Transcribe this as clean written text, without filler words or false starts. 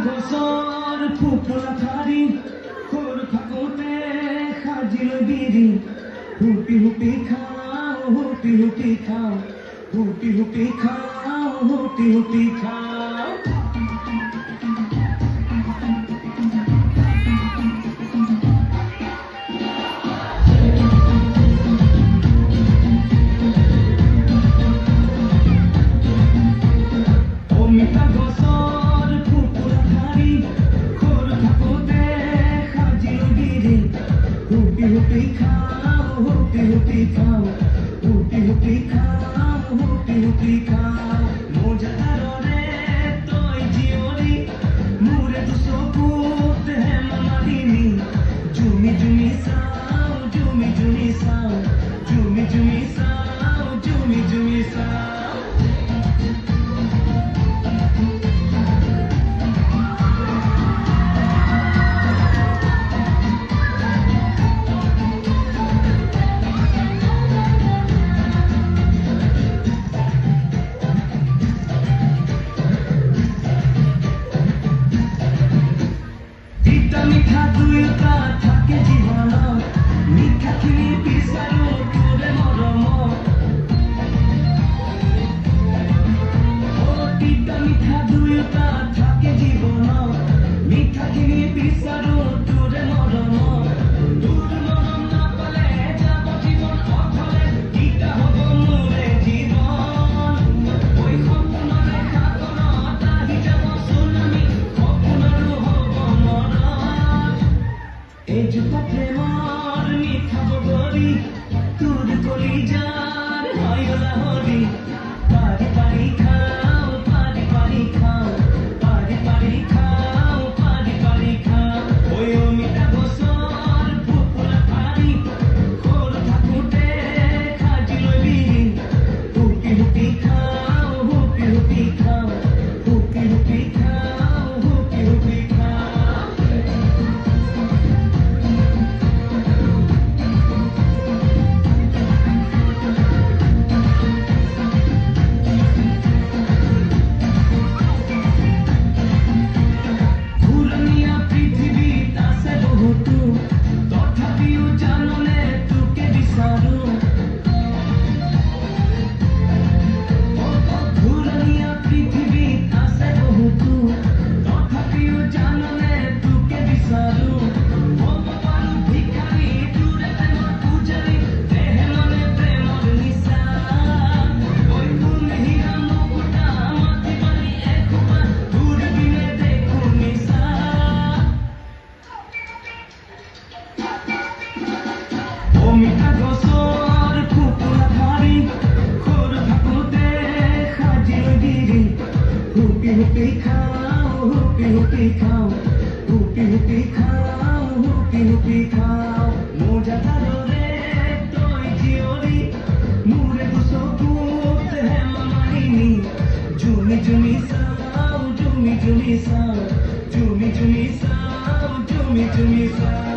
গছৰ ফুপুলা ঠাৰি সৰু থাকোঁতে সাজিলৈ বিৰি হুপি হুপি খাওঁ হুপি হুপি খাওঁ হুপি হুপি খাওঁ হুপি হুপি খাওঁ অমিতা গছৰ ফুপুলা ঠাৰি সৰু থাকোঁতে সাজিলৈ বিৰি হুপি হুপি খাওঁ হুপি হুপি খাওঁ হুপি হুপি খাওঁ হুপি হুপি খাওঁ মোজাদাৰৰে তই জীয়ৰী মোৰে দুচকুত হেমা মালিনী জুমি জুমি চাওঁ জুমি জুমি চাওঁ জুমি জুমি চাওঁ জুমি জুমি চাওঁ মিঠা দুয়োটা থাকে জীৱনত মিঠাখিনি বিচাৰো তোৰে মৰমত তিতা মিঠা দুয়োটা থাকে জীৱনত মিঠাখিনি বিচাৰো তোৰে মৰমত তোৰ মৰম নাপালে যাব জীৱন অথলে তিতা হ'ব মোৰে জীৱন ঐ সপোনৰে সাগৰত আহি যাব চুনামি সপোনৰো হ'ব মৰম এজোপা প্ৰেমৰ মিঠা বগৰী তোৰ কলিজাৰ হয় লাহৰী পাৰি পাৰি খাওঁ পাৰি পাৰি খাওঁ পাৰি পাৰি খাওঁ পাৰি পাৰি খাওঁ ঐ অমিতা গছৰ ফুপুলা ঠাৰি সৰু থাকোঁতে সাজিলৈ বিৰি হুপি হুপি খাওঁ হুপি হুপি খাওঁ হুপি হুপি খাওঁ হুপি হুপি খাওঁ ঘূৰণীয়া পৃথিৱীত আছে বহুতো তথাপিও জাননে তোকে বিচাৰো ঘূৰণীয়া পৃথিৱীত আছে বহুতো তথাপিও জাননে তোকে বিচাৰো হ'ব পাৰো ভিখাৰী তোৰে প্ৰেমৰ পূজাৰী দেহে মনে প্ৰেমৰ নিচা ঐ কোন হীৰা মুকুতা মাটি বালি এসোপা তোৰ বিনে দেখো নিচা অমিতা গছৰ ফুপুলা ঠাৰি সৰু থাকোঁতে সাজিলৈ বিৰি হুপি হুপি খাওঁ হুপি হুপি খাওঁ হুপি হুপি খাওঁ হুপি হুপি খাওঁ মোজাদাৰৰে তই জীয়ৰী মোৰে দুচকুত হেমা মালিনী জুমি জুমি চাওঁ জুমি জুমি চাওঁ জুমি জুমি চাওঁ জুমি জুমি চাওঁ